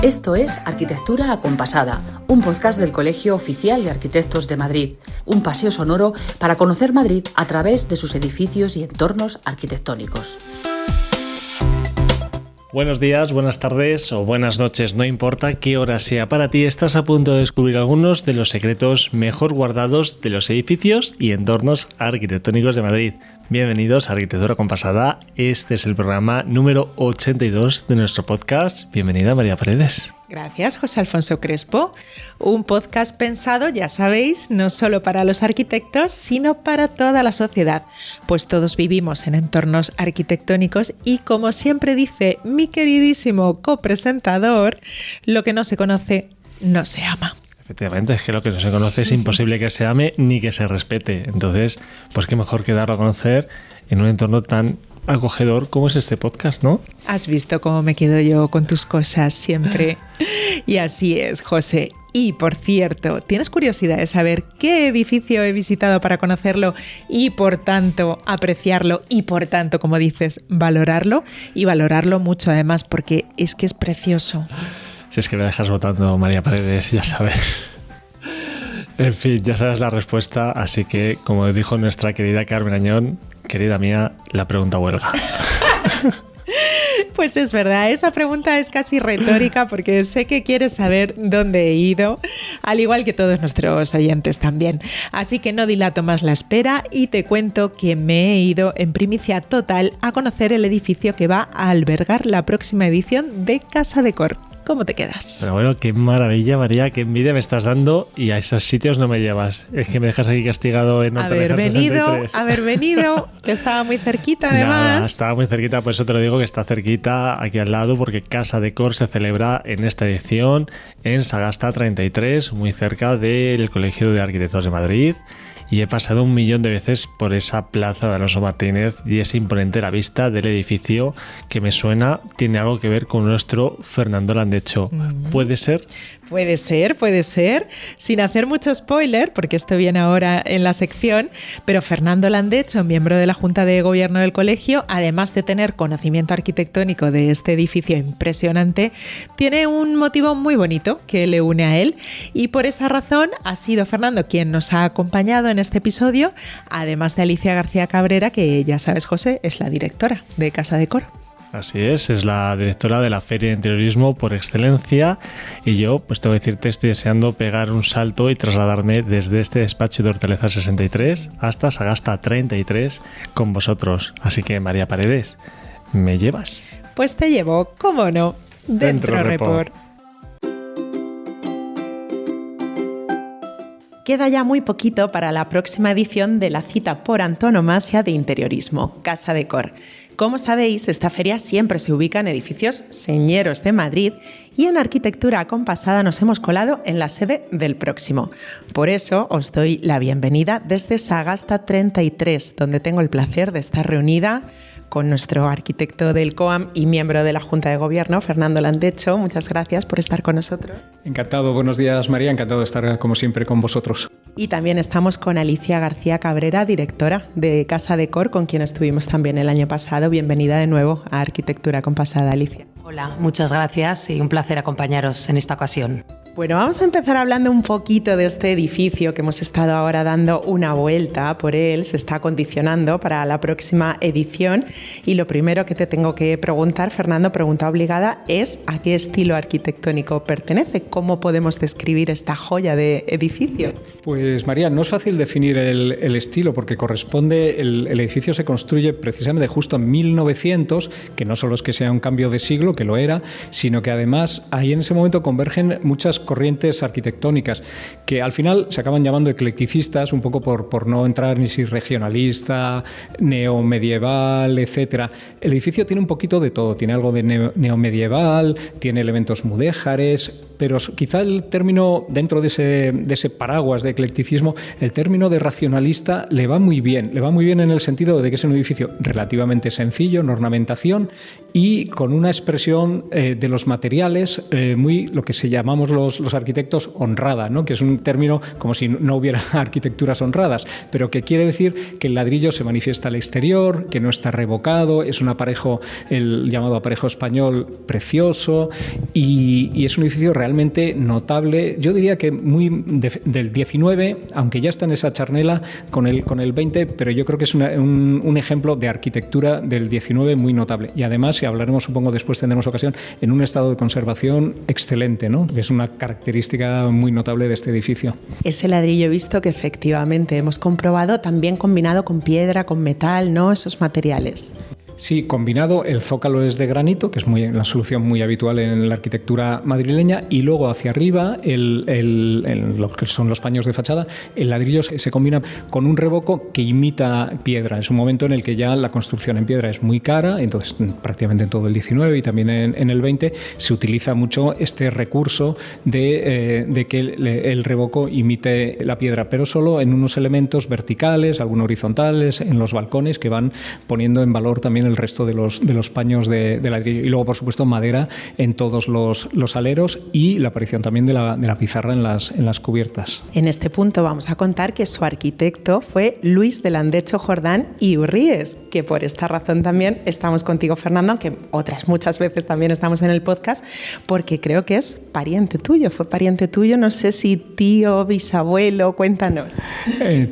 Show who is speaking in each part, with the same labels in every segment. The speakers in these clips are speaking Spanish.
Speaker 1: Esto es Arquitectura Acompasada, un podcast del Colegio Oficial de Arquitectos de Madrid, un paseo sonoro para conocer Madrid a través de sus edificios y entornos arquitectónicos.
Speaker 2: Buenos días, buenas tardes o buenas noches, no importa qué hora sea para ti, estás a punto de descubrir algunos de los secretos mejor guardados de los edificios y entornos arquitectónicos de Madrid. Bienvenidos a Arquitectura Acompasada, este es el programa número 82 de nuestro podcast. Bienvenida María Paredes.
Speaker 3: Gracias, José Alfonso Crespo. Un podcast pensado, ya sabéis, no solo para los arquitectos, sino para toda la sociedad, pues todos vivimos en entornos arquitectónicos y, como siempre dice mi queridísimo copresentador, lo que no se conoce no se ama.
Speaker 2: Efectivamente, es que lo que no se conoce es imposible que se ame ni que se respete. Entonces, pues qué mejor que darlo a conocer en un entorno tan acogedor como es este podcast, ¿no?
Speaker 3: Has visto cómo me quedo yo con tus cosas siempre. Y así es, José. Y por cierto, ¿tienes curiosidad de saber qué edificio he visitado para conocerlo y por tanto apreciarlo y por tanto, como dices, valorarlo? Y valorarlo mucho además porque es que es precioso.
Speaker 2: Si es que me dejas votando, María Paredes, ya sabes. En fin, ya sabes la respuesta, así que, como dijo nuestra querida Carmen Añón, querida mía, la pregunta huelga.
Speaker 3: Pues es verdad, esa pregunta es casi retórica porque sé que quieres saber dónde he ido, al igual que todos nuestros oyentes también. Así que no dilato más la espera y te cuento que me he ido en primicia total a conocer el edificio que va a albergar la próxima edición de Casa Decor. ¿Cómo te quedas?
Speaker 2: Pero bueno, qué maravilla, María, qué envidia me estás dando y a esos sitios no me llevas. Es que me dejas aquí castigado en Hortaleza 63.
Speaker 3: Haber venido, que estaba muy cerquita además.
Speaker 2: Nada, estaba muy cerquita, por eso te lo digo que está cerquita aquí al lado, porque Casa Decor se celebra en esta edición en Sagasta 33, muy cerca del Colegio de Arquitectos de Madrid. Y he pasado 1.000.000 de veces por esa plaza de Alonso Martínez y es imponente la vista del edificio que me suena, tiene algo que ver con nuestro Fernando Landecho. ¿Puede ser?
Speaker 3: Puede ser, sin hacer mucho spoiler, porque esto viene ahora en la sección, pero Fernando Landecho, miembro de la Junta de Gobierno del colegio, además de tener conocimiento arquitectónico de este edificio impresionante, tiene un motivo muy bonito que le une a él y por esa razón ha sido Fernando quien nos ha acompañado en este episodio, además de Alicia García Cabrera, que ya sabes, José, es la directora de Casa Decor.
Speaker 2: Así es la directora de la Feria de Interiorismo por excelencia y yo, pues tengo que decirte, estoy deseando pegar un salto y trasladarme desde este despacho de Hortaleza 63 hasta Sagasta 33 con vosotros. Así que, María Paredes, ¿me llevas?
Speaker 3: Pues te llevo, cómo no, dentro Report. Queda ya muy poquito para la próxima edición de la cita por antonomasia de interiorismo, Casa Decor. Como sabéis, esta feria siempre se ubica en edificios señeros de Madrid y en Arquitectura Acompasada nos hemos colado en la sede del próximo. Por eso os doy la bienvenida desde Sagasta 33, donde tengo el placer de estar reunida con nuestro arquitecto del COAM y miembro de la Junta de Gobierno, Fernando Landecho. Muchas gracias por estar con nosotros.
Speaker 4: Encantado, buenos días María, encantado de estar como siempre con vosotros.
Speaker 3: Y también estamos con Alicia García Cabrera, directora de Casa Decor, con quien estuvimos también el año pasado. Bienvenida de nuevo a Arquitectura Acompasada, Alicia.
Speaker 5: Hola, muchas gracias y un placer acompañaros en esta ocasión.
Speaker 3: Bueno, vamos a empezar hablando un poquito de este edificio que hemos estado ahora dando una vuelta por él, se está acondicionando para la próxima edición y lo primero que te tengo que preguntar, Fernando, pregunta obligada, es ¿a qué estilo arquitectónico pertenece? ¿Cómo podemos describir esta joya de edificio?
Speaker 4: Pues María, no es fácil definir el estilo porque corresponde, el edificio se construye precisamente justo en 1900, que no solo es que sea un cambio de siglo, que lo era, sino que además ahí en ese momento convergen muchas corrientes arquitectónicas que al final se acaban llamando eclecticistas, un poco por no entrar ni si regionalista, neomedieval, etcétera. El edificio tiene un poquito de todo, tiene algo de neomedieval, tiene elementos mudéjares, pero quizá el término, dentro de ese paraguas de eclecticismo, el término de racionalista le va muy bien en el sentido de que es un edificio relativamente sencillo en ornamentación y con una expresión de los materiales muy lo que se llamamos los arquitectos honrada, ¿no? Que es un término como si no hubiera arquitecturas honradas, pero que quiere decir que el ladrillo se manifiesta al exterior, que no está revocado, es un aparejo, el llamado aparejo español, precioso, y es un edificio realmente notable. Yo diría que muy del 19, aunque ya está en esa charnela con el 20, pero yo creo que es un ejemplo de arquitectura del 19 muy notable. Y además, si hablaremos, supongo después tendremos ocasión, en un estado de conservación excelente, ¿no? Es una característica muy notable de este edificio.
Speaker 3: Ese ladrillo he visto que efectivamente hemos comprobado también combinado con piedra, con metal, ¿no? Esos materiales.
Speaker 4: Sí, combinado, el zócalo es de granito, que es la solución muy habitual en la arquitectura madrileña, y luego hacia arriba, lo que son los paños de fachada, el ladrillo se combina con un revoco que imita piedra. Es un momento en el que ya la construcción en piedra es muy cara, entonces prácticamente en todo el 19 y también en el 20 se utiliza mucho este recurso de que el revoco imite la piedra, pero solo en unos elementos verticales, algunos horizontales, en los balcones, que van poniendo en valor también el resto de los paños de ladrillo. Y luego, por supuesto, madera en todos los aleros y la aparición también de la pizarra en las cubiertas.
Speaker 3: En este punto vamos a contar que su arquitecto fue Luis de Landecho Jordán y Urríes, que por esta razón también estamos contigo, Fernando, aunque otras muchas veces también estamos en el podcast, porque creo que es pariente tuyo, fue pariente tuyo, no sé si tío, bisabuelo, cuéntanos.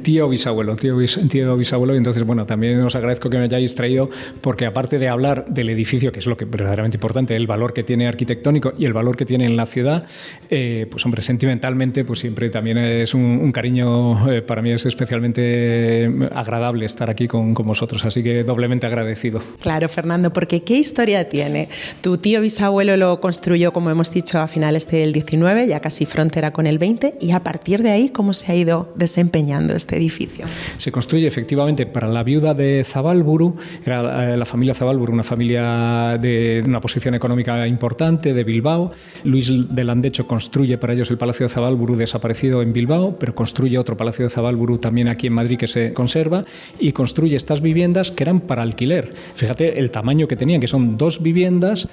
Speaker 4: Tío bisabuelo, y entonces, bueno, también os agradezco que me hayáis traído, porque aparte de hablar del edificio, que es lo que verdaderamente importante, el valor que tiene arquitectónico y el valor que tiene en la ciudad, pues hombre, sentimentalmente, pues siempre también es un cariño, para mí es especialmente agradable estar aquí con vosotros, así que doblemente agradecido.
Speaker 3: Claro, Fernando, porque ¿qué historia tiene? Tu tío bisabuelo lo construyó, como hemos dicho, a finales del 19, ya casi frontera con el 20, y a partir de ahí, ¿cómo se ha ido desempeñando este edificio?
Speaker 4: Se construye efectivamente para la viuda de Zabálburu, era la familia Zabálburu, una familia de una posición económica importante de Bilbao. Luis de Landecho construye para ellos el Palacio de Zabálburu, desaparecido en Bilbao, pero construye otro Palacio de Zabálburu también aquí en Madrid que se conserva, y construye estas viviendas que eran para alquiler. Fíjate el tamaño que tenían, que son 2 viviendas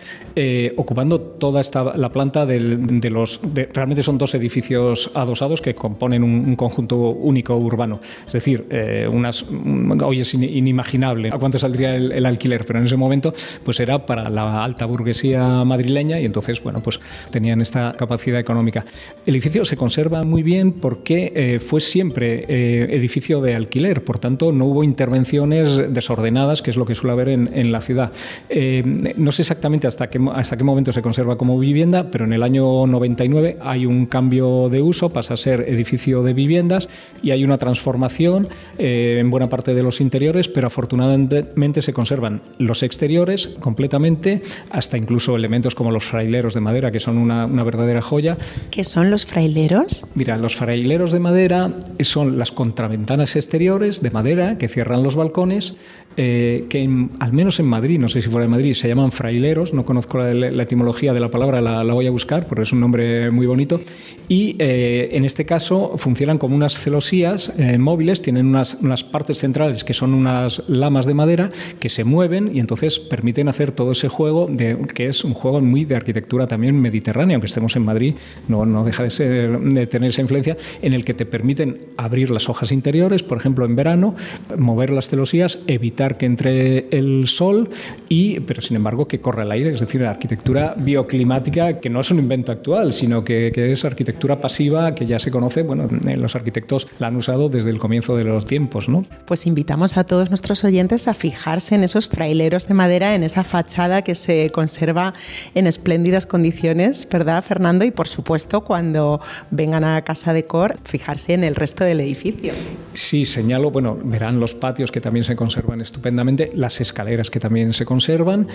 Speaker 4: ocupando toda la planta realmente son 2 edificios adosados que componen un conjunto único urbano. Es decir, hoy es inimaginable a cuánto saldría el alquiler, pero en ese momento pues era para la alta burguesía madrileña, y entonces, bueno, pues tenían esta capacidad económica. El edificio se conserva muy bien porque fue siempre edificio de alquiler, por tanto no hubo intervenciones desordenadas, que es lo que suele haber en la ciudad. No sé exactamente hasta qué momento se conserva como vivienda, pero en el año 99 hay un cambio de uso, pasa a ser edificio de viviendas y hay una transformación en buena parte de los interiores, pero afortunadamente se conservan los exteriores completamente, hasta incluso elementos como los fraileros de madera, que son una verdadera joya.
Speaker 3: ¿Qué son los fraileros?
Speaker 4: Mira, los fraileros de madera son las contraventanas exteriores de madera que cierran los balcones, que al menos en Madrid, no sé si fuera de Madrid, se llaman fraileros. No conozco la etimología de la palabra, la voy a buscar, porque es un nombre muy bonito. Y en este caso funcionan como unas celosías móviles, tienen unas partes centrales que son unas lamas de madera que se mueven y entonces permiten hacer todo ese juego, que es un juego muy de arquitectura también mediterránea, aunque estemos en Madrid, no deja de tener esa influencia, en el que te permiten abrir las hojas interiores, por ejemplo en verano, mover las celosías, evitar que entre el sol, pero sin embargo que corra el aire. Es decir, la arquitectura bioclimática, que no es un invento actual, sino que es arquitectura pasiva, que ya se conoce, bueno, los arquitectos la han usado desde el comienzo de los tiempos, ¿no?
Speaker 3: Pues invitamos a todos nuestros oyentes a fijarse en esos fraileros de madera, en esa fachada que se conserva en espléndidas condiciones, ¿verdad, Fernando? Y por supuesto, cuando vengan a Casa de Cor, fijarse en el resto del edificio.
Speaker 4: Sí, señalo, bueno, verán los patios que también se conservan estupendamente, las escaleras que también se conservan,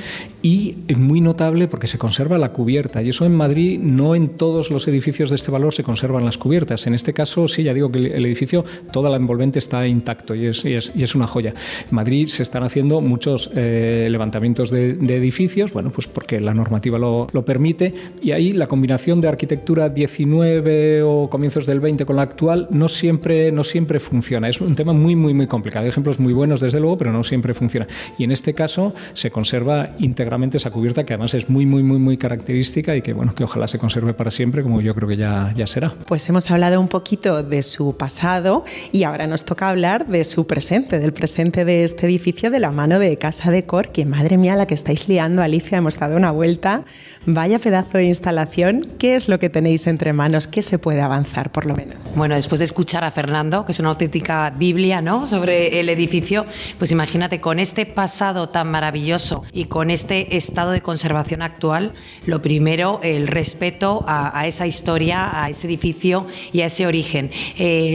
Speaker 4: y es muy notable porque se conserva la cubierta, y eso en Madrid no en todos los edificios de este valor se conservan las cubiertas. En este caso sí, ya digo que el edificio, toda la envolvente está intacto y es una joya. En Madrid se están haciendo muchos levantamientos de edificios, bueno, pues porque la normativa lo permite, y ahí la combinación de arquitectura 19 o comienzos del 20 con la actual no siempre funciona. Es un tema muy, muy, muy complicado. Hay ejemplos muy buenos, desde luego, pero no siempre funciona. Y en este caso se conserva íntegramente esa cubierta, que además es muy, muy, muy, muy característica y que, bueno, que ojalá se conserve para siempre, como yo creo que ya será.
Speaker 3: Pues hemos hablado un poquito de su pasado y ahora nos toca hablar de su presente, del presente de este edificio de la mano de Casa Decor, que madre mía la que estáis liando, Alicia, hemos dado una vuelta. Vaya pedazo de instalación. ¿Qué es lo que tenéis entre manos? ¿Qué se puede avanzar, por lo menos?
Speaker 5: Bueno, después de escuchar a Fernando, que es una auténtica Biblia, ¿no?, sobre el edificio, pues imagínate, con este pasado tan maravilloso y con este estado de conservación actual, lo primero, el respeto a esa historia, a ese edificio y a ese origen.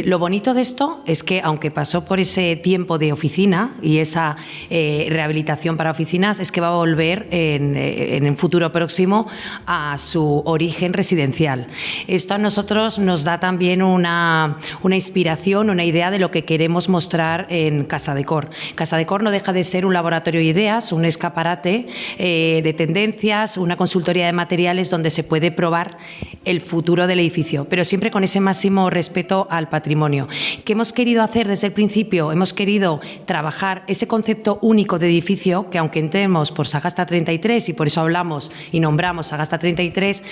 Speaker 5: Lo bonito de esto es que, aunque pasó por ese tiempo de oficina y esa rehabilitación para oficinas, es que va a volver en un futuro próximo a su origen residencial. Esto a nosotros nos da también una inspiración, una idea de lo que queremos mostrar en Casa Decor. Casa Decor no deja de ser un laboratorio de ideas, un escaparate de tendencias, una consultoría de materiales donde se puede probar el futuro del edificio, pero siempre con ese máximo respeto al patrimonio. ¿Qué hemos querido hacer desde el principio? Hemos querido trabajar ese concepto único de edificio, que aunque entremos por Sagasta 33, y por eso hablamos y nombramos Sagasta 33,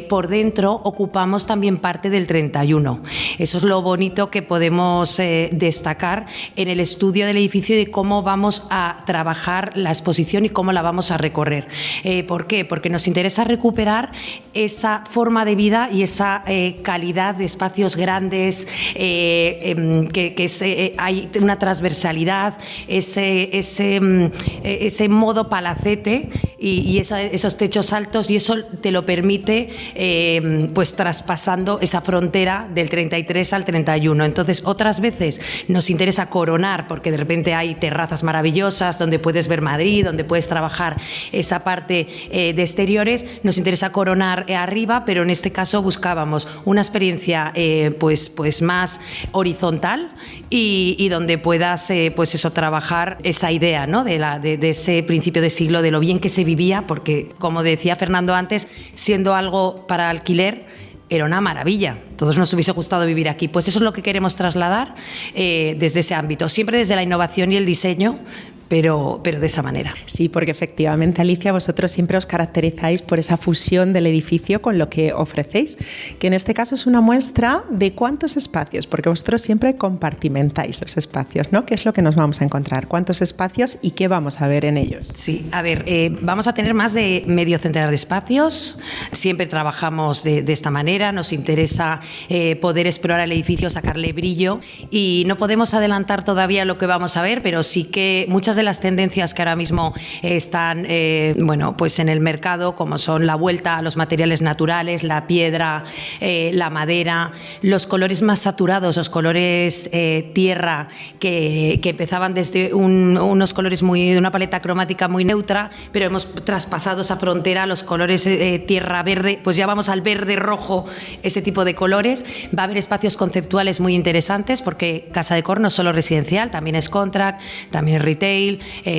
Speaker 5: por dentro ocupamos también parte del 31. Eso es lo bonito que podemos destacar en el estudio del edificio y de cómo vamos a trabajar la exposición y cómo la vamos a recorrer. ¿Por qué? Porque nos interesa recuperar esa forma de vida y esa calidad de espacios grandes, hay una transversalidad, ese modo palacete y esos techos altos, y eso te lo permite pues traspasando esa frontera del 33 al 31. Entonces, otras veces nos interesa coronar, porque de repente hay terrazas maravillosas donde puedes ver Madrid, donde puedes trabajar esa parte de exteriores. Nos interesa coronar arriba, pero en este caso buscábamos una experiencia pues más horizontal y donde puedas pues eso, trabajar esa idea, ¿no?, de ese principio de siglo, de lo bien que se vivía, porque, como decía Fernando antes, siendo algo para alquiler, era una maravilla. Todos nos hubiese gustado vivir aquí. Pues eso es lo que queremos trasladar desde ese ámbito, siempre desde la innovación y el diseño, pero de esa manera.
Speaker 3: Sí, porque efectivamente, Alicia, vosotros siempre os caracterizáis por esa fusión del edificio con lo que ofrecéis, que en este caso es una muestra de cuántos espacios, porque vosotros siempre compartimentáis los espacios, ¿no? ¿Qué es lo que nos vamos a encontrar? ¿Cuántos espacios y qué vamos a ver en ellos?
Speaker 5: Sí, a ver, vamos a tener más de medio centenar de espacios. Siempre trabajamos de esta manera, nos interesa poder explorar el edificio, sacarle brillo, y no podemos adelantar todavía lo que vamos a ver, pero sí que muchas de las tendencias que ahora mismo están pues en el mercado, como son la vuelta a los materiales naturales, la piedra, la madera, los colores más saturados, los colores tierra, que empezaban desde unos colores de una paleta cromática muy neutra, pero hemos traspasado esa frontera a los colores tierra verde, pues ya vamos al verde rojo, ese tipo de colores. Va a haber espacios conceptuales muy interesantes, porque Casa Decor no es solo residencial, también es contract, también es retail,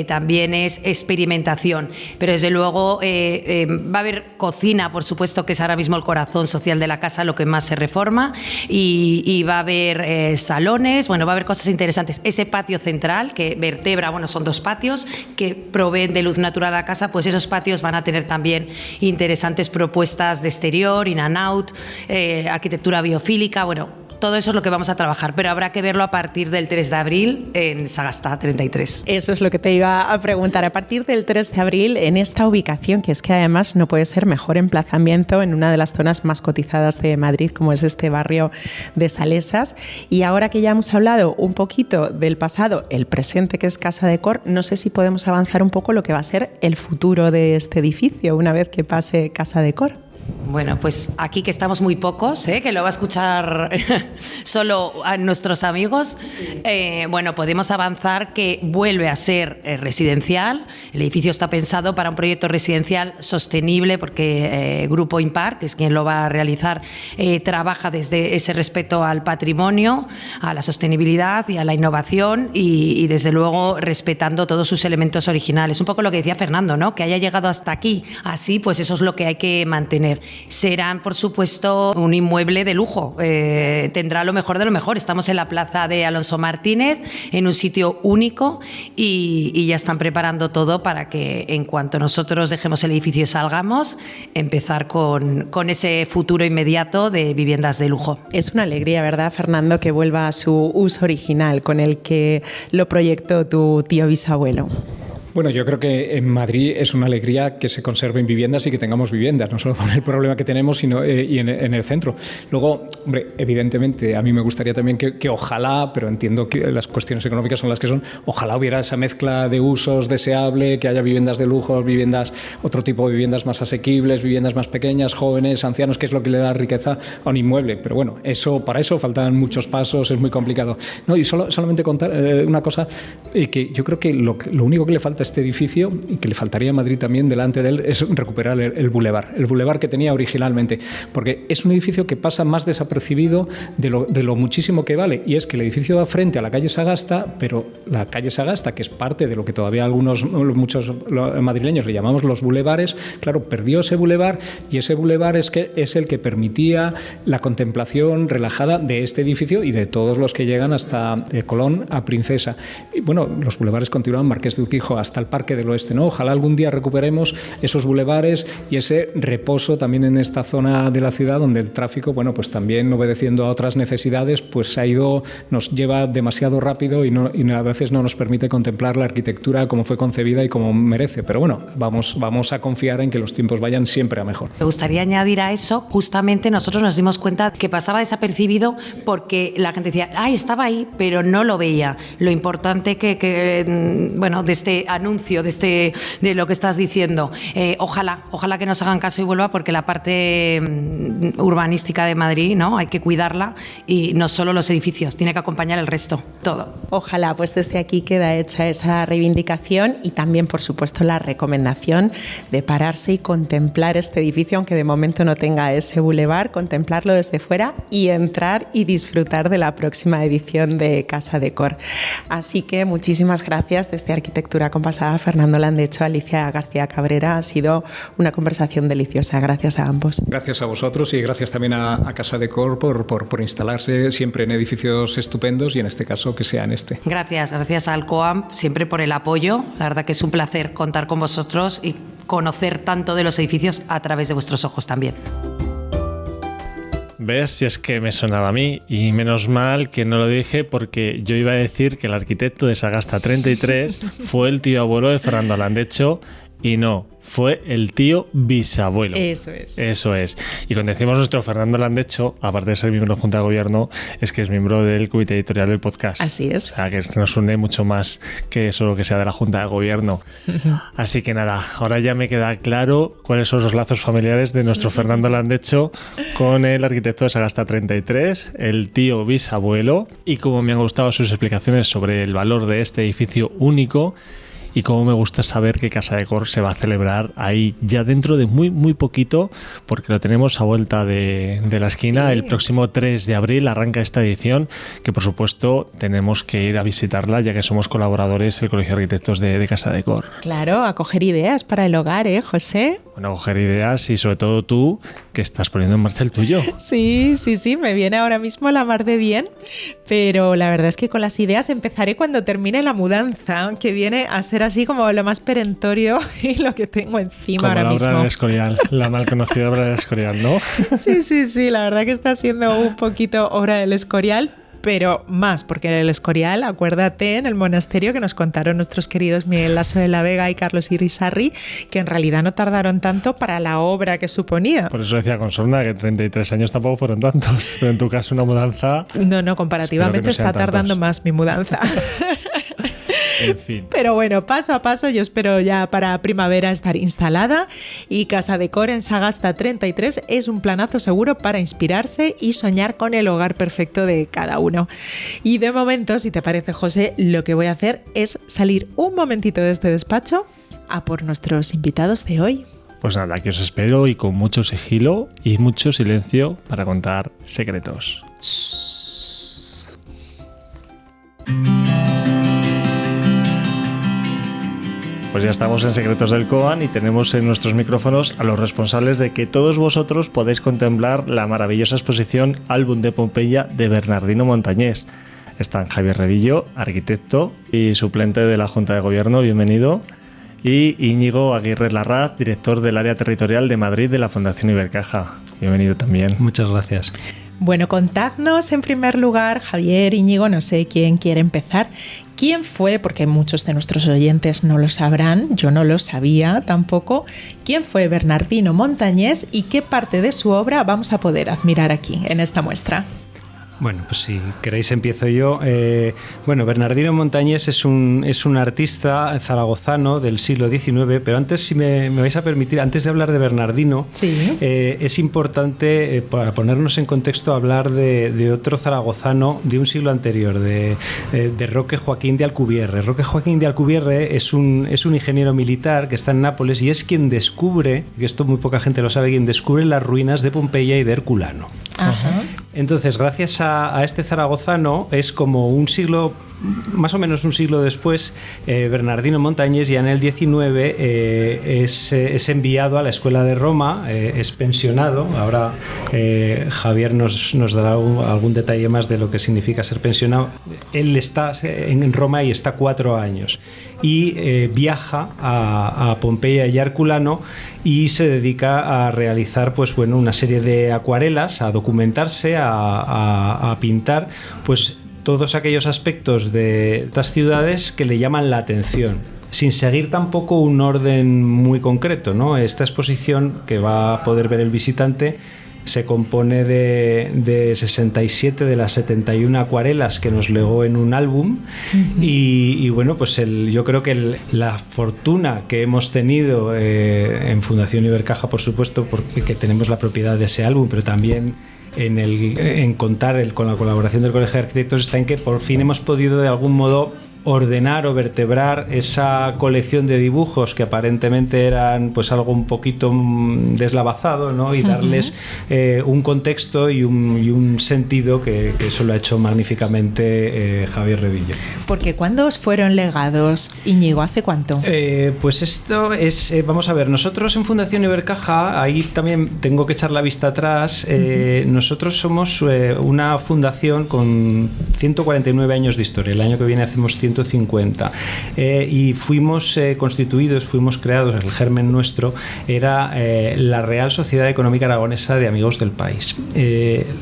Speaker 5: también es experimentación, pero desde luego va a haber cocina, por supuesto, que es ahora mismo el corazón social de la casa, lo que más se reforma, y va a haber salones, va a haber cosas interesantes. Ese patio central que vertebra, son dos patios que proveen de luz natural a la casa, pues esos patios van a tener también interesantes propuestas de exterior, in and out, arquitectura biofílica, todo eso es lo que vamos a trabajar, pero habrá que verlo a partir del 3 de abril en Sagasta 33.
Speaker 3: Eso es lo que te iba a preguntar. A partir del 3 de abril, en esta ubicación, que es que además no puede ser mejor emplazamiento en una de las zonas más cotizadas de Madrid, como es este barrio de Salesas. Y ahora que ya hemos hablado un poquito del pasado, el presente, que es Casa Decor, no sé si podemos avanzar un poco lo que va a ser el futuro de este edificio una vez que pase Casa Decor.
Speaker 5: Bueno, pues aquí que estamos muy pocos, que lo va a escuchar solo a nuestros amigos, podemos avanzar que vuelve a ser residencial. El edificio está pensado para un proyecto residencial sostenible, porque Grupo Impar, que es quien lo va a realizar, trabaja desde ese respeto al patrimonio, a la sostenibilidad y a la innovación, y desde luego respetando todos sus elementos originales. Un poco lo que decía Fernando, ¿no?, que haya llegado hasta aquí así, pues eso es lo que hay que mantener. serán, por supuesto, un inmueble de lujo. Tendrá lo mejor de lo mejor. Estamos en la plaza de Alonso Martínez, en un sitio único, y ya están preparando todo para que en cuanto nosotros dejemos el edificio y salgamos, empezar con ese futuro inmediato de viviendas de lujo.
Speaker 3: Es una alegría, ¿verdad, Fernando, que vuelva a su uso original con el que lo proyectó tu tío bisabuelo?
Speaker 4: Bueno, yo creo que en Madrid es una alegría que se conserven viviendas y que tengamos viviendas, no solo con el problema que tenemos, sino y en el centro. Luego, hombre, evidentemente, a mí me gustaría también que ojalá, pero entiendo que las cuestiones económicas son las que son, ojalá hubiera esa mezcla de usos deseable, que haya viviendas de lujo, otro tipo de viviendas más asequibles, viviendas más pequeñas, jóvenes, ancianos, que es lo que le da riqueza a un inmueble. Pero bueno, para eso faltan muchos pasos, es muy complicado. No, y solamente contar una cosa, que yo creo que lo único que le falta a este edificio, y que le faltaría a Madrid también delante de él, es recuperar el bulevar que tenía originalmente, porque es un edificio que pasa más desapercibido de lo muchísimo que vale, y es que el edificio da frente a la calle Sagasta, pero la calle Sagasta, que es parte de lo que todavía muchos madrileños le llamamos los bulevares, claro, perdió ese bulevar, y ese bulevar es el que permitía la contemplación relajada de este edificio y de todos los que llegan hasta Colón a Princesa. Y bueno, los bulevares continúan Marqués de Urquijo hasta el Parque del Oeste, ¿no? Ojalá algún día recuperemos esos bulevares y ese reposo también en esta zona de la ciudad donde el tráfico, bueno, pues también obedeciendo a otras necesidades, pues nos lleva demasiado rápido y a veces no nos permite contemplar la arquitectura como fue concebida y como merece. Pero bueno, vamos a confiar en que los tiempos vayan siempre a mejor.
Speaker 5: Me gustaría añadir a eso, justamente nosotros nos dimos cuenta que pasaba desapercibido porque la gente decía, estaba ahí, pero no lo veía. Lo importante bueno, de este anuncio, de lo que estás diciendo, ojalá que nos hagan caso y vuelva, porque la parte urbanística de Madrid, ¿no? Hay que cuidarla, y no solo los edificios, tiene que acompañar el resto, todo.
Speaker 3: Ojalá, pues desde aquí queda hecha esa reivindicación y también, por supuesto, la recomendación de pararse y contemplar este edificio, aunque de momento no tenga ese bulevar, contemplarlo desde fuera y entrar y disfrutar de la próxima edición de Casa Decor. Así que muchísimas gracias desde Arquitectura Compasada, Fernando Landecho, Alicia García Cabrera. Ha sido una conversación deliciosa. Gracias a ambos.
Speaker 4: Gracias a vosotros y gracias también a Casa Decor por instalarse siempre en edificios estupendos, y en este caso que sea en este.
Speaker 5: Gracias a Alcoam siempre por el apoyo. La verdad que es un placer contar con vosotros y conocer tanto de los edificios a través de vuestros ojos también.
Speaker 2: ¿Ves? Si es que me sonaba a mí, y menos mal que no lo dije, porque yo iba a decir que el arquitecto de Sagasta 33 fue el tío abuelo de Fernando Landecho, y no, fue el tío bisabuelo.
Speaker 3: Eso es.
Speaker 2: Eso es. Y cuando decimos nuestro Fernando Landecho, aparte de ser miembro de la Junta de Gobierno, es que es miembro del comité editorial del podcast.
Speaker 3: Así es.
Speaker 2: O sea, que nos une mucho más que solo que sea de la Junta de Gobierno. Así que nada, ahora ya me queda claro cuáles son los lazos familiares de nuestro Fernando Landecho con el arquitecto de Sagasta 33, el tío bisabuelo, y cómo me han gustado sus explicaciones sobre el valor de este edificio único. Y cómo me gusta saber que Casa Decor se va a celebrar ahí ya dentro de muy, muy poquito, porque lo tenemos a vuelta de la esquina. Sí. El próximo 3 de abril arranca esta edición, que por supuesto tenemos que ir a visitarla, ya que somos colaboradores del Colegio de Arquitectos de Casa Decor.
Speaker 3: Claro, a coger ideas para el hogar, José?
Speaker 2: Bueno, a coger ideas, y sobre todo tú, que estás poniendo en marcha el tuyo.
Speaker 3: Sí, me viene ahora mismo la mar de bien, pero la verdad es que con las ideas empezaré cuando termine la mudanza, que viene a ser así como lo más perentorio y lo que tengo encima
Speaker 2: como
Speaker 3: ahora
Speaker 2: la
Speaker 3: mismo.
Speaker 2: Obra del Escorial, la mal conocida obra del Escorial, ¿no?
Speaker 3: Sí, la verdad que está siendo un poquito obra del Escorial, pero más, porque el Escorial, acuérdate, en el monasterio que nos contaron nuestros queridos Miguel Lasso de la Vega y Carlos Irisarri, que en realidad no tardaron tanto para la obra que suponía.
Speaker 2: Por eso decía con sorna que 33 años tampoco fueron tantos, pero en tu caso una mudanza...
Speaker 3: No, comparativamente está tardando más mi mudanza.
Speaker 2: En fin.
Speaker 3: Pero bueno, paso a paso, yo espero ya para primavera estar instalada, y Casa Decor en Sagasta 33 es un planazo seguro para inspirarse y soñar con el hogar perfecto de cada uno. Y de momento, si te parece, José, lo que voy a hacer es salir un momentito de este despacho a por nuestros invitados de hoy.
Speaker 2: Pues nada, aquí os espero, y con mucho sigilo y mucho silencio para contar secretos. Pues ya estamos en Secretos del Koan y tenemos en nuestros micrófonos a los responsables de que todos vosotros podéis contemplar la maravillosa exposición Álbum de Pompeya de Bernardino Montañés. Están Javier Revillo, arquitecto y suplente de la Junta de Gobierno, bienvenido, y Íñigo Aguirre Larraz, director del área territorial de Madrid de la Fundación Ibercaja. Bienvenido también.
Speaker 4: Muchas gracias.
Speaker 3: Bueno, contadnos en primer lugar, Javier, Íñigo, no sé quién quiere empezar. ¿Quién fue? Porque muchos de nuestros oyentes no lo sabrán, yo no lo sabía tampoco. ¿Quién fue Bernardino Montañés y qué parte de su obra vamos a poder admirar aquí, en esta muestra?
Speaker 6: Bueno, pues si queréis empiezo yo. Bernardino Montañés es un artista zaragozano del siglo XIX, pero antes, si me vais a permitir, antes de hablar de Bernardino,
Speaker 3: sí.
Speaker 6: Es importante, para ponernos en contexto, hablar de otro zaragozano de un siglo anterior, de Roque Joaquín de Alcubierre. Roque Joaquín de Alcubierre es un ingeniero militar que está en Nápoles y es quien descubre, que esto muy poca gente lo sabe, quien descubre las ruinas de Pompeya y de Herculano.
Speaker 3: Ajá.
Speaker 6: Entonces, gracias a este zaragozano, es como un siglo, más o menos un siglo después, Bernardino Montañés, ya en el 19, es enviado a la Escuela de Roma, es pensionado. Ahora Javier nos dará algún detalle más de lo que significa ser pensionado. Él está en Roma y está 4 años. Y viaja a Pompeya y Herculano y se dedica a realizar una serie de acuarelas, a documentarse, a pintar todos aquellos aspectos de estas ciudades que le llaman la atención, sin seguir tampoco un orden muy concreto, ¿no? Esta exposición que va a poder ver el visitante se compone de 67 de las 71 acuarelas que nos legó en un álbum. Uh-huh. Y yo creo que la fortuna que hemos tenido en Fundación Ibercaja, por supuesto, porque tenemos la propiedad de ese álbum, pero también en contar con la colaboración del Colegio de Arquitectos, está en que por fin hemos podido de algún modo ordenar o vertebrar esa colección de dibujos que aparentemente eran algo un poquito deslavazado, ¿no? Y darles un contexto y un sentido que eso lo ha hecho magníficamente Javier Revillo.
Speaker 3: Porque ¿cuándo os fueron legados, Íñigo? ¿Hace cuánto?
Speaker 6: Esto es, vamos a ver, nosotros en Fundación Ibercaja, ahí también tengo que echar la vista atrás, nosotros somos una fundación con 149 años de historia. El año que viene hacemos 150. Y fuimos constituidos, fuimos creados, el germen nuestro era la Real Sociedad Económica Aragonesa de Amigos del País.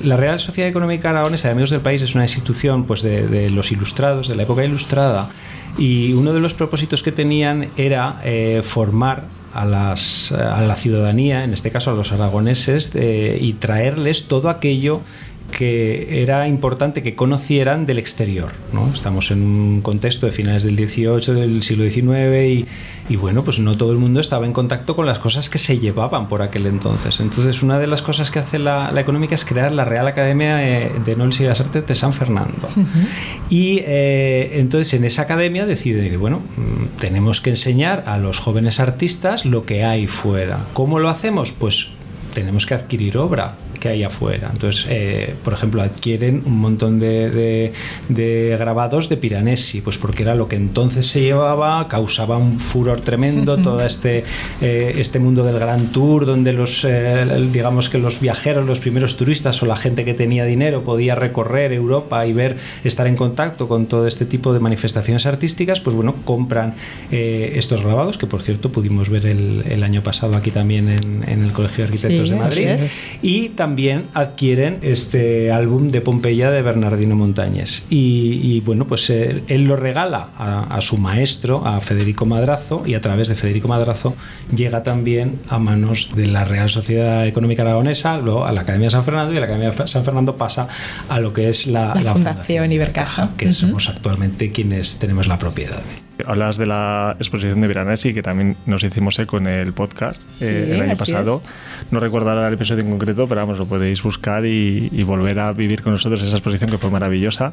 Speaker 6: La Real Sociedad Económica Aragonesa de Amigos del País es una institución de los ilustrados, de la época ilustrada, y uno de los propósitos que tenían era formar a la ciudadanía, en este caso a los aragoneses, y traerles todo aquello que era importante que conocieran del exterior, ¿no? Estamos en un contexto de finales del XVIII, del siglo XIX y no todo el mundo estaba en contacto con las cosas que se llevaban por aquel entonces. Entonces, una de las cosas que hace la Económica es crear la Real Academia de Nobles y las Artes de San Fernando. Uh-huh. Y entonces en esa academia decide que tenemos que enseñar a los jóvenes artistas lo que hay fuera. ¿Cómo lo hacemos? Pues tenemos que adquirir obra que hay afuera. Entonces, por ejemplo, adquieren un montón de grabados de Piranesi, porque era lo que entonces se llevaba, causaba un furor tremendo, todo este mundo del Grand Tour, donde digamos que los viajeros, los primeros turistas o la gente que tenía dinero podía recorrer Europa y estar en contacto con todo este tipo de manifestaciones artísticas, compran estos grabados, que por cierto pudimos ver el año pasado aquí también en el Colegio de Arquitectos de Madrid, y también adquieren este álbum de Pompeya de Bernardino Montañés y él lo regala a su maestro, a Federico Madrazo, y a través de Federico Madrazo llega también a manos de la Real Sociedad Económica Aragonesa, luego a la Academia de San Fernando, y a la Academia de San Fernando pasa a lo que es la Fundación Ibercaja, que somos actualmente quienes tenemos la propiedad.
Speaker 2: Hablas de la exposición de Piranesi, que también nos hicimos eco en el podcast el año pasado. No recuerdo ahora el episodio en concreto, pero lo podéis buscar y volver a vivir con nosotros esa exposición que fue maravillosa,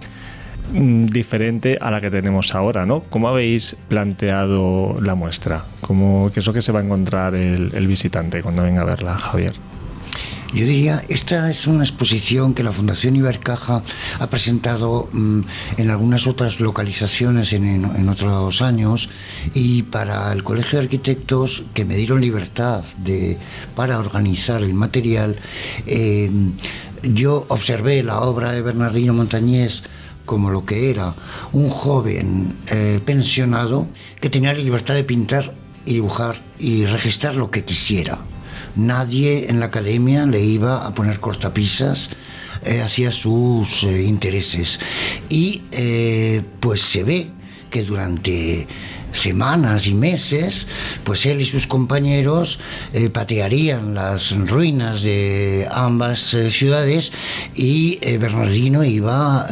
Speaker 2: diferente a la que tenemos ahora, ¿no? ¿Cómo habéis planteado la muestra? ¿Qué es lo que se va a encontrar el visitante cuando venga a verla, Javier?
Speaker 7: Yo diría, esta es una exposición que la Fundación Ibercaja ha presentado en algunas otras localizaciones en otros años, y para el Colegio de Arquitectos, que me dieron libertad para organizar el material, yo observé la obra de Bernardino Montañés como lo que era un joven pensionado que tenía la libertad de pintar y dibujar y registrar lo que quisiera. Nadie en la academia le iba a poner cortapisas hacia sus intereses. Y pues se ve que durante semanas y meses, pues él y sus compañeros patearían las ruinas de ambas ciudades, y Bernardino iba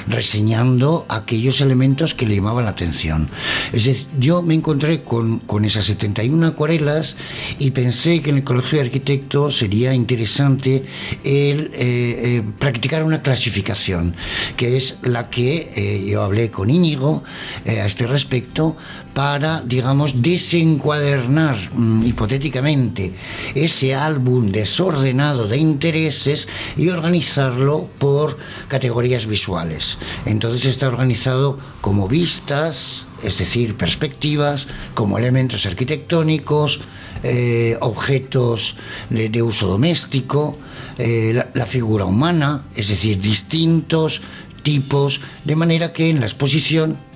Speaker 7: reseñando aquellos elementos que le llamaban la atención. Es decir, yo me encontré con esas 71 acuarelas y pensé que en el Colegio de Arquitectos sería interesante el practicar una clasificación, que es la que yo hablé con Íñigo a este respecto, para, digamos, desencuadernar hipotéticamente ese álbum desordenado de intereses y organizarlo por categorías visuales. Entonces está organizado como vistas, es decir, perspectivas, como elementos arquitectónicos, objetos de uso doméstico, la figura humana, es decir, distintos tipos, de manera que en la exposición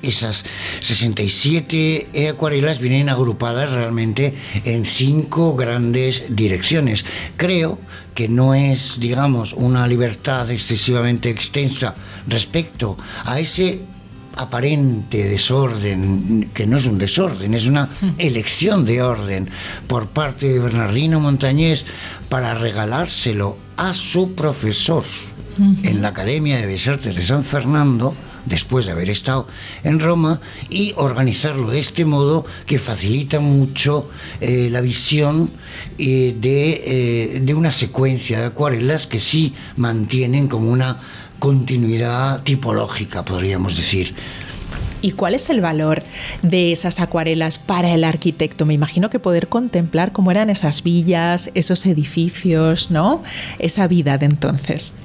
Speaker 7: esas 67 acuarelas vienen agrupadas realmente en 5 grandes direcciones. Creo que no es, digamos, una libertad excesivamente extensa respecto a ese aparente desorden, que no es un desorden, es una elección de orden por parte de Bernardino Montañés para regalárselo a su profesor en la Academia de Bellas Artes de San Fernando, después de haber estado en Roma, y organizarlo de este modo que facilita mucho la visión de una secuencia de acuarelas que sí mantienen como una continuidad tipológica, podríamos decir.
Speaker 3: ¿Y cuál es el valor de esas acuarelas para el arquitecto? Me imagino que poder contemplar cómo eran esas villas, esos edificios, ¿no? Esa vida de entonces.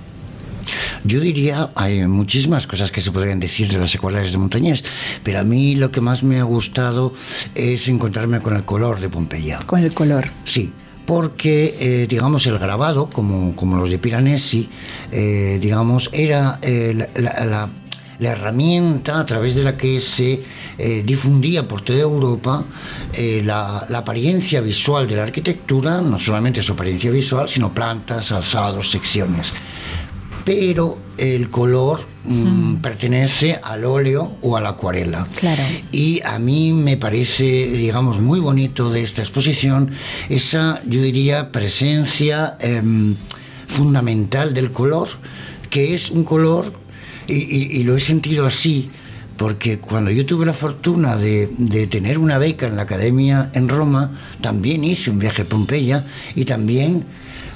Speaker 7: Yo diría, hay muchísimas cosas que se podrían decir de las acuarelas de Montañés, pero a mí lo que más me ha gustado es encontrarme con el color de Pompeya.
Speaker 3: Con el color.
Speaker 7: Sí, porque, digamos, el grabado, como los de Piranesi, digamos, era la herramienta a través de la que se difundía por toda Europa la apariencia visual de la arquitectura, no solamente su apariencia visual, sino plantas, alzados, secciones. Pero el color pertenece al óleo o a la acuarela.
Speaker 3: Claro.
Speaker 7: Y a mí me parece, digamos, muy bonito de esta exposición esa, yo diría, presencia fundamental del color, que es un color, y lo he sentido así, porque cuando yo tuve la fortuna de tener una beca en la Academia en Roma, también hice un viaje a Pompeya y también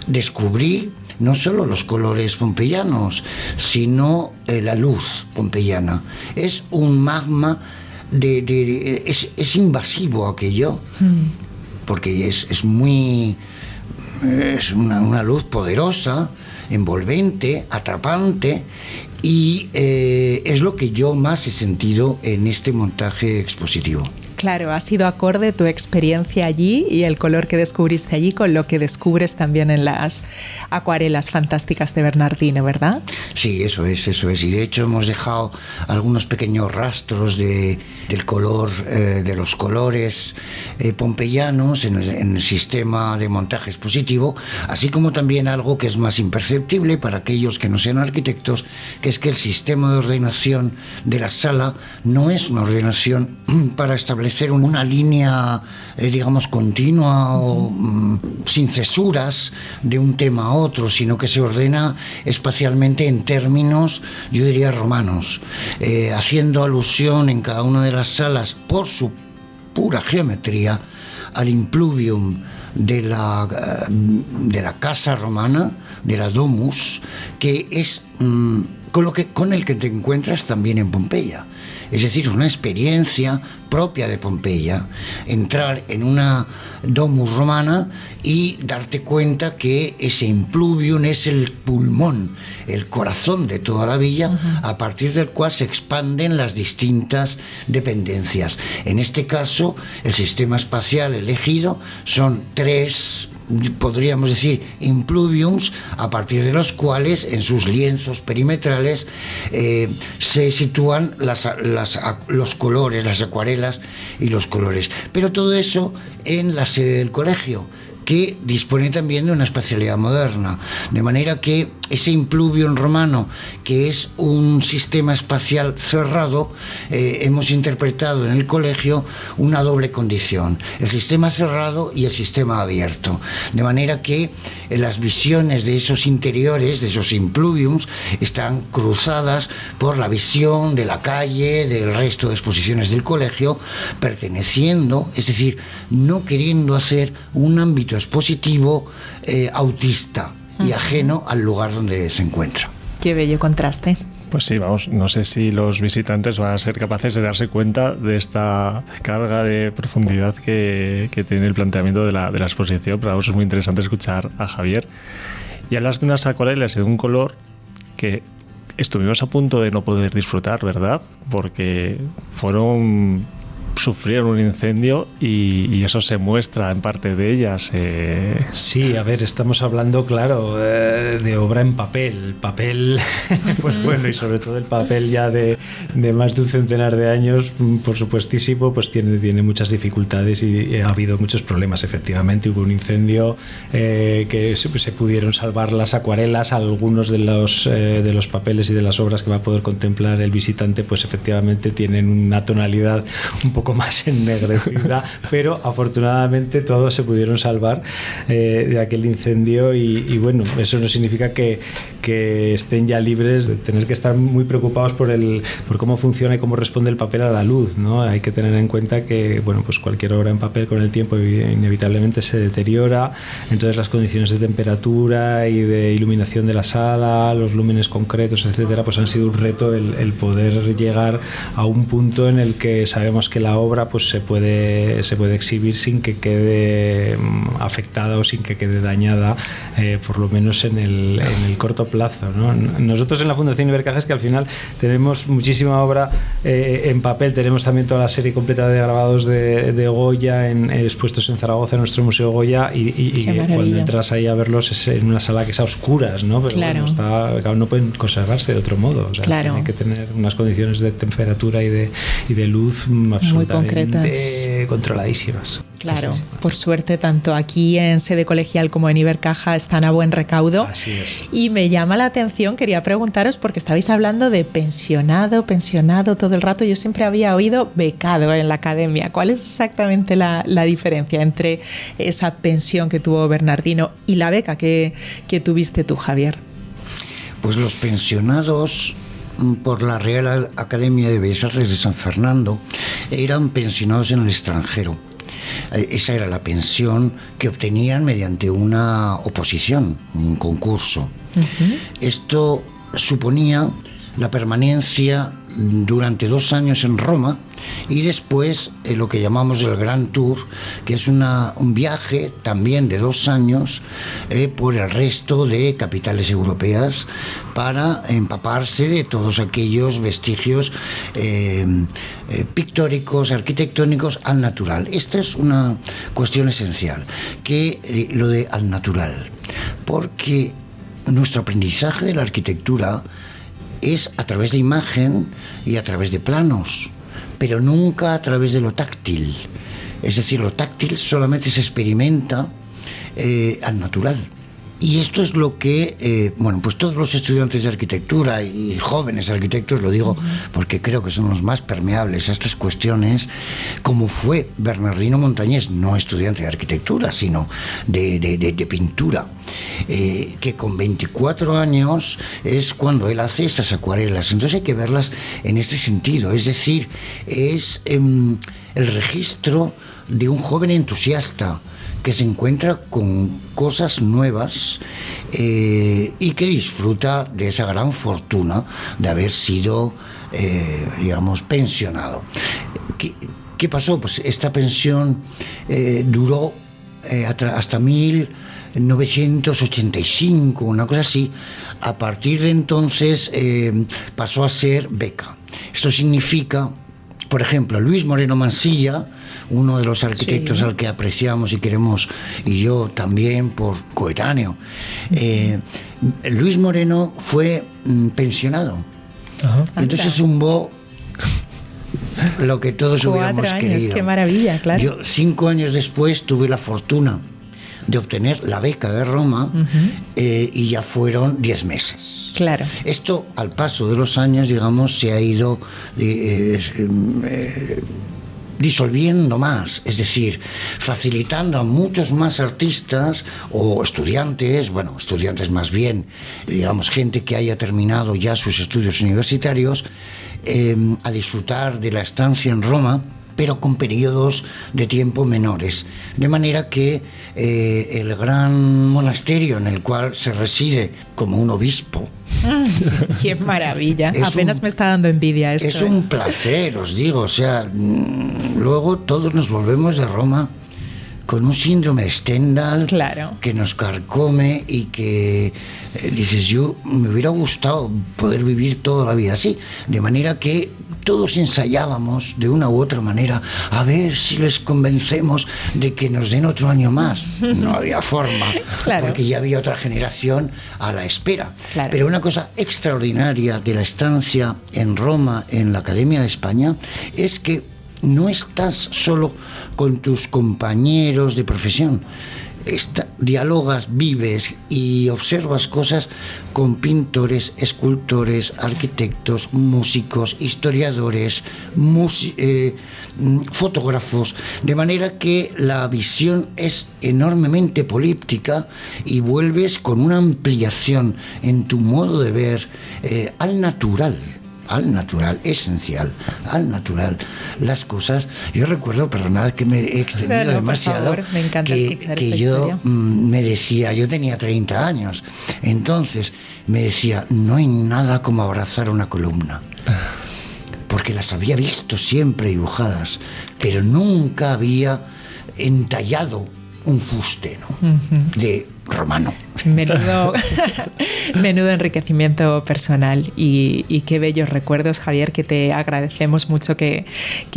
Speaker 7: descubrí no solo los colores pompeyanos, sino la luz pompeyana. Es un magma, es invasivo aquello, porque es una luz poderosa, envolvente, atrapante, y es lo que yo más he sentido en este montaje expositivo.
Speaker 3: Claro, ha sido acorde tu experiencia allí y el color que descubriste allí con lo que descubres también en las acuarelas fantásticas de Bernardino, ¿verdad?
Speaker 7: Sí, eso es. Y de hecho hemos dejado algunos pequeños rastros del color, de los colores pompeyanos en el sistema de montaje expositivo, así como también algo que es más imperceptible para aquellos que no sean arquitectos, que es que el sistema de ordenación de la sala no es una ordenación para establecer una línea, digamos, continua o sin cesuras de un tema a otro, sino que se ordena espacialmente en términos, yo diría, romanos, haciendo alusión en cada una de las salas, por su pura geometría, al impluvium de la casa romana, de la domus, que es con el que te encuentras también en Pompeya. Es decir, una experiencia propia de Pompeya, entrar en una domus romana y darte cuenta que ese impluvium es el pulmón, el corazón de toda la villa, a partir del cual se expanden las distintas dependencias. En este caso, el sistema espacial elegido son 3, podríamos decir, impluviums, a partir de los cuales en sus lienzos perimetrales se sitúan los colores, las acuarelas y los colores. Pero todo eso en la sede del colegio, que dispone también de una espacialidad moderna, de manera que ese impluvium romano, que es un sistema espacial cerrado, hemos interpretado en el colegio una doble condición: el sistema cerrado y el sistema abierto, de manera que las visiones de esos interiores, de esos impluviums, están cruzadas por la visión de la calle, del resto de exposiciones del colegio, perteneciendo, es decir, no queriendo hacer un ámbito expositivo autista y ajeno al lugar donde se encuentra.
Speaker 3: Qué bello contraste.
Speaker 2: Pues sí, vamos, no sé si los visitantes van a ser capaces de darse cuenta de esta carga de profundidad que tiene el planteamiento de la exposición, pero vamos, es muy interesante escuchar a Javier. Y hablas de unas acuarelas y de un color que estuvimos a punto de no poder disfrutar, ¿verdad? Porque sufrieron un incendio y eso se muestra en parte de ellas.
Speaker 6: Sí, a ver, estamos hablando, claro, de obra en papel, pues bueno, y sobre todo el papel ya de más de un centenar de años, por supuestísimo, pues tiene muchas dificultades y ha habido muchos problemas. Efectivamente, hubo un incendio que se pudieron salvar las acuarelas, algunos de los papeles y de las obras que va a poder contemplar el visitante, pues efectivamente tienen una tonalidad un poco más ennegrecida, pero afortunadamente todos se pudieron salvar de aquel incendio y bueno, eso no significa que estén ya libres de tener que estar muy preocupados por cómo funciona y cómo responde el papel a la luz, ¿no? Hay que tener en cuenta que, bueno, pues cualquier obra en papel con el tiempo inevitablemente se deteriora, entonces las condiciones de temperatura y de iluminación de la sala, los lúmenes concretos, etcétera, pues han sido un reto el poder llegar a un punto en el que sabemos que la obra pues se puede exhibir sin que quede afectada o sin que quede dañada, por lo menos en el corto plazo, ¿no? Nosotros en la Fundación Ibercaja es que al final tenemos muchísima obra en papel, tenemos también toda la serie completa de grabados de Goya expuestos en Zaragoza, en nuestro Museo Goya, y cuando entras ahí a verlos es en una sala que es a oscuras, ¿no? Pero
Speaker 3: claro.
Speaker 6: Bueno, no pueden conservarse de otro modo, o sea,
Speaker 3: claro.
Speaker 6: Tienen que tener unas condiciones de temperatura y de luz absolutamente controladísimas.
Speaker 3: Claro, por suerte tanto aquí en sede colegial como en Ibercaja están a buen recaudo.
Speaker 6: Así es.
Speaker 3: Y me llama la atención, quería preguntaros, porque estabais hablando de pensionado todo el rato. Yo siempre había oído becado en la academia. ¿Cuál es exactamente la diferencia entre esa pensión que tuvo Bernardino y la beca que tuviste tú, Javier?
Speaker 7: Pues los pensionados por la Real Academia de Bellas Artes de San Fernando eran pensionados en el extranjero. Esa era la pensión que obtenían mediante una oposición, un concurso. Esto suponía la permanencia durante 2 años en Roma y después lo que llamamos el Grand Tour, que es un viaje también de 2 años por el resto de capitales europeas para empaparse de todos aquellos vestigios pictóricos, arquitectónicos al natural. Esta es una cuestión esencial, que lo de al natural, porque nuestro aprendizaje de la arquitectura es a través de imagen y a través de planos, pero nunca a través de lo táctil. Es decir, lo táctil solamente se experimenta al natural. Y esto es lo que, pues todos los estudiantes de arquitectura y jóvenes arquitectos, lo digo porque creo que son los más permeables a estas cuestiones, como fue Bernardino Montañés, no estudiante de arquitectura, sino de pintura, que con 24 años es cuando él hace estas acuarelas. Entonces hay que verlas en este sentido, es decir, es el registro de un joven entusiasta que se encuentra con cosas nuevas y que disfruta de esa gran fortuna de haber sido, digamos, pensionado. ¿Qué pasó? Pues esta pensión duró hasta 1985, una cosa así. A partir de entonces pasó a ser beca. Esto significa, por ejemplo, Luis Moreno Mansilla, uno de los arquitectos al que apreciamos y queremos, y yo también por coetáneo, Luis Moreno fue pensionado. Entonces zumbó lo que todos hubiéramos
Speaker 3: 4 años,
Speaker 7: querido.
Speaker 3: qué maravilla, claro.
Speaker 7: Yo 5 años después tuve la fortuna de obtener la beca de Roma y ya fueron 10 meses.
Speaker 3: Claro.
Speaker 7: Esto, al paso de los años, digamos, se ha ido disolviendo más, es decir, facilitando a muchos más artistas o estudiantes más bien, digamos, gente que haya terminado ya sus estudios universitarios, a disfrutar de la estancia en Roma, pero con periodos de tiempo menores. De manera que el gran monasterio en el cual se reside como un obispo...
Speaker 3: ¡Qué maravilla! Apenas me está dando envidia esto.
Speaker 7: Es un placer, os digo. O sea, luego todos nos volvemos de Roma con un síndrome de Stendhal,
Speaker 3: claro,
Speaker 7: que nos carcome y que dices, yo me hubiera gustado poder vivir toda la vida así. De manera que todos ensayábamos de una u otra manera a ver si les convencemos de que nos den otro año más. No había forma,
Speaker 3: claro,
Speaker 7: porque ya había otra generación a la espera.
Speaker 3: Claro.
Speaker 7: Pero una cosa extraordinaria de la estancia en Roma, en la Academia de España, es que no estás solo con tus compañeros de profesión. Dialogas, vives y observas cosas con pintores, escultores, arquitectos, músicos, historiadores, fotógrafos, de manera que la visión es enormemente políptica y vuelves con una ampliación en tu modo de ver al natural, esencial, al natural, las cosas. Yo recuerdo, perdonad que me he extendido demasiado,
Speaker 3: por favor, me encanta escuchar
Speaker 7: que
Speaker 3: esta
Speaker 7: yo
Speaker 3: historia.
Speaker 7: Me decía, yo tenía 30 años, entonces me decía, no hay nada como abrazar una columna. Porque las había visto siempre dibujadas, pero nunca había entallado un fuste, ¿no? De romano.
Speaker 3: Menudo enriquecimiento personal y qué bellos recuerdos, Javier, que te agradecemos mucho que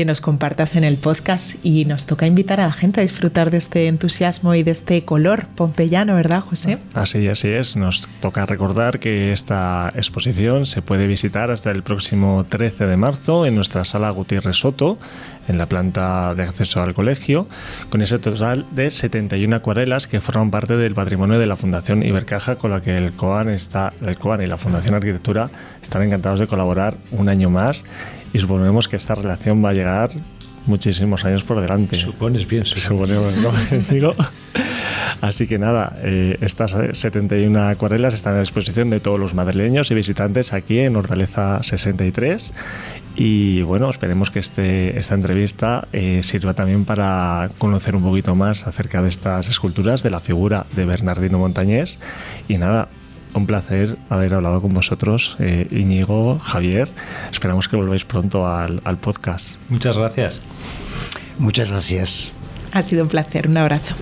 Speaker 3: nos compartas en el podcast, y nos toca invitar a la gente a disfrutar de este entusiasmo y de este color pompeyano, ¿verdad, José?
Speaker 2: Así es. Nos toca recordar que esta exposición se puede visitar hasta el próximo 13 de marzo en nuestra sala Gutiérrez Soto, en la planta de acceso al colegio, con ese total de 71 acuarelas que forman parte del patrimonio de la Fundación Ibercaja, con la que el COAN y la Fundación Arquitectura están encantados de colaborar un año más, y suponemos que esta relación va a llegar muchísimos años por delante.
Speaker 6: Supones bien.
Speaker 2: Suponemos, ¿no? Digo. Así que nada, estas 71 acuarelas están a disposición de todos los madrileños y visitantes aquí en Hortaleza 63. Y bueno, esperemos que esta entrevista sirva también para conocer un poquito más acerca de estas esculturas, de la figura de Bernardino Montañés. Y nada, un placer haber hablado con vosotros, Íñigo, Javier. Esperamos que volváis pronto al podcast.
Speaker 6: Muchas gracias.
Speaker 7: Muchas gracias.
Speaker 3: Ha sido un placer, un abrazo.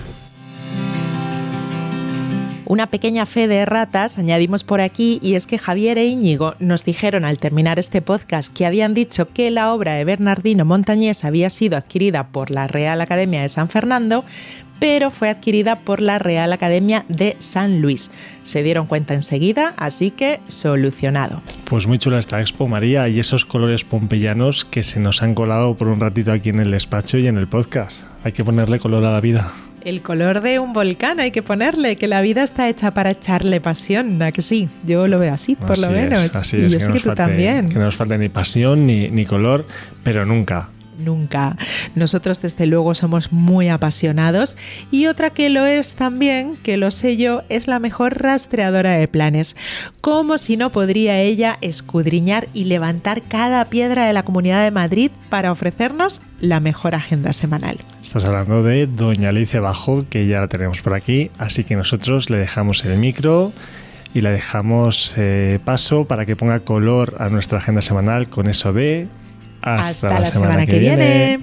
Speaker 3: Una pequeña fe de ratas añadimos por aquí, y es que Javier e Íñigo nos dijeron al terminar este podcast que habían dicho que la obra de Bernardino Montañés había sido adquirida por la Real Academia de San Fernando, pero fue adquirida por la Real Academia de San Luis. Se dieron cuenta enseguida, así que solucionado.
Speaker 2: Pues muy chula esta expo, María, y esos colores pompeyanos que se nos han colado por un ratito aquí en el despacho y en el podcast. Hay que ponerle color a la vida.
Speaker 3: El color de un volcán hay que ponerle, que la vida está hecha para echarle pasión, ¿a que sí? Yo lo veo así, por lo menos.
Speaker 2: Así
Speaker 3: y
Speaker 2: es,
Speaker 3: yo sé que tú también.
Speaker 2: Que no nos falte ni pasión ni color, pero nunca.
Speaker 3: Nunca. Nosotros desde luego somos muy apasionados, y otra que lo es también, que lo sé yo, es la mejor rastreadora de planes. Como si no podría ella escudriñar y levantar cada piedra de la Comunidad de Madrid para ofrecernos la mejor agenda semanal.
Speaker 2: Estás hablando de doña Alicia Bajo, que ya la tenemos por aquí, así que nosotros le dejamos el micro y le dejamos paso para que ponga color a nuestra agenda semanal con eso de
Speaker 3: hasta la semana que viene.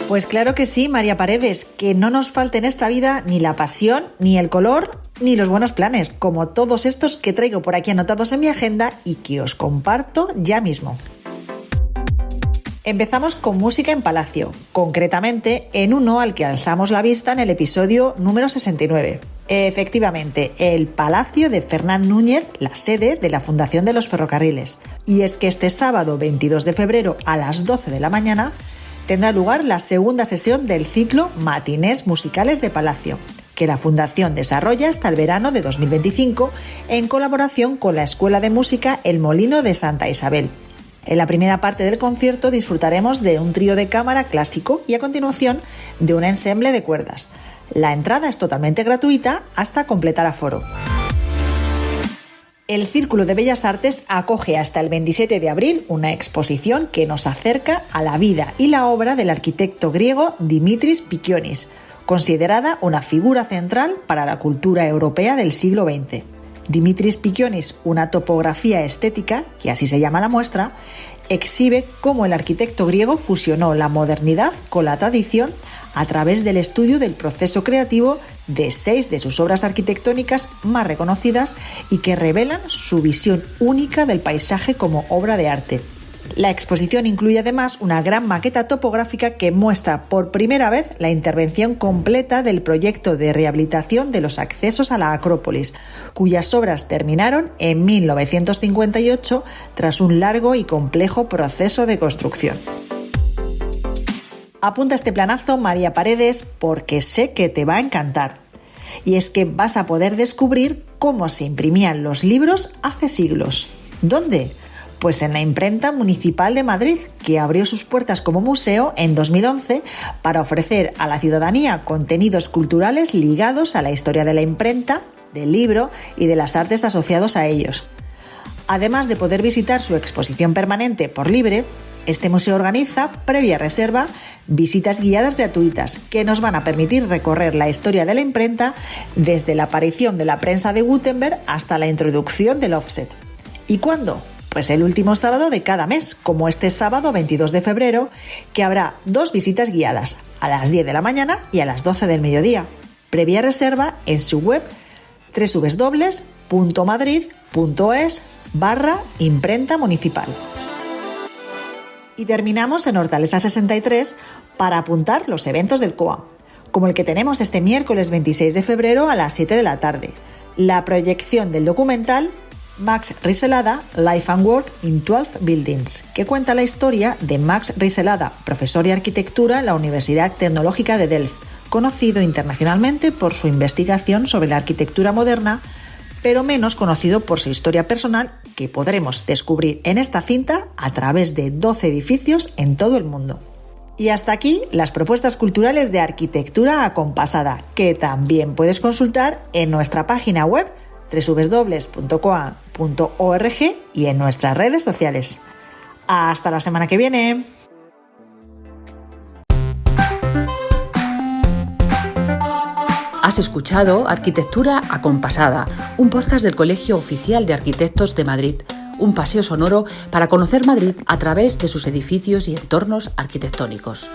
Speaker 8: Pues claro que sí, María Paredes, que no nos falte en esta vida ni la pasión, ni el color, ni los buenos planes, como todos estos que traigo por aquí anotados en mi agenda y que os comparto ya mismo. Empezamos con música en Palacio, concretamente en uno al que alzamos la vista en el episodio número 69. Efectivamente, el Palacio de Fernán Núñez, la sede de la Fundación de los Ferrocarriles. Y es que este sábado 22 de febrero a las 12 de la mañana tendrá lugar la segunda sesión del ciclo Matinés Musicales de Palacio, que la Fundación desarrolla hasta el verano de 2025 en colaboración con la Escuela de Música El Molino de Santa Isabel. En la primera parte del concierto disfrutaremos de un trío de cámara clásico y a continuación de un ensemble de cuerdas. La entrada es totalmente gratuita hasta completar aforo. El Círculo de Bellas Artes acoge hasta el 27 de abril una exposición que nos acerca a la vida y la obra del arquitecto griego Dimitris Pikionis, considerada una figura central para la cultura europea del siglo XX. Dimitris Pikionis, una topografía estética, que así se llama la muestra, exhibe cómo el arquitecto griego fusionó la modernidad con la tradición a través del estudio del proceso creativo de 6 de sus obras arquitectónicas más reconocidas y que revelan su visión única del paisaje como obra de arte. La exposición incluye además una gran maqueta topográfica que muestra por primera vez la intervención completa del proyecto de rehabilitación de los accesos a la Acrópolis, cuyas obras terminaron en 1958 tras un largo y complejo proceso de construcción. Apunta este planazo, María Paredes, porque sé que te va a encantar. Y es que vas a poder descubrir cómo se imprimían los libros hace siglos. ¿Dónde? Pues en la Imprenta Municipal de Madrid, que abrió sus puertas como museo en 2011 para ofrecer a la ciudadanía contenidos culturales ligados a la historia de la imprenta, del libro y de las artes asociados a ellos. Además de poder visitar su exposición permanente por libre, este museo organiza, previa reserva, visitas guiadas gratuitas que nos van a permitir recorrer la historia de la imprenta desde la aparición de la prensa de Gutenberg hasta la introducción del offset. ¿Y cuándo? Pues el último sábado de cada mes, como este sábado 22 de febrero, que habrá 2 visitas guiadas, a las 10 de la mañana y a las 12 del mediodía. Previa reserva en su web www.madrid.es/imprenta municipal. Y terminamos en Hortaleza 63 para apuntar los eventos del COA, como el que tenemos este miércoles 26 de febrero a las 7 de la tarde, la proyección del documental Max Riselada, Life and Work in 12 Buildings, que cuenta la historia de Max Riselada, profesor de arquitectura en la Universidad Tecnológica de Delft, conocido internacionalmente por su investigación sobre la arquitectura moderna, pero menos conocido por su historia personal, que podremos descubrir en esta cinta a través de 12 edificios en todo el mundo. Y hasta aquí las propuestas culturales de arquitectura acompasada, que también puedes consultar en nuestra página web www.coa.org y en nuestras redes sociales. Hasta la semana que viene.
Speaker 1: Has escuchado Arquitectura Acompasada, un podcast del Colegio Oficial de Arquitectos de Madrid, un paseo sonoro para conocer Madrid a través de sus edificios y entornos arquitectónicos.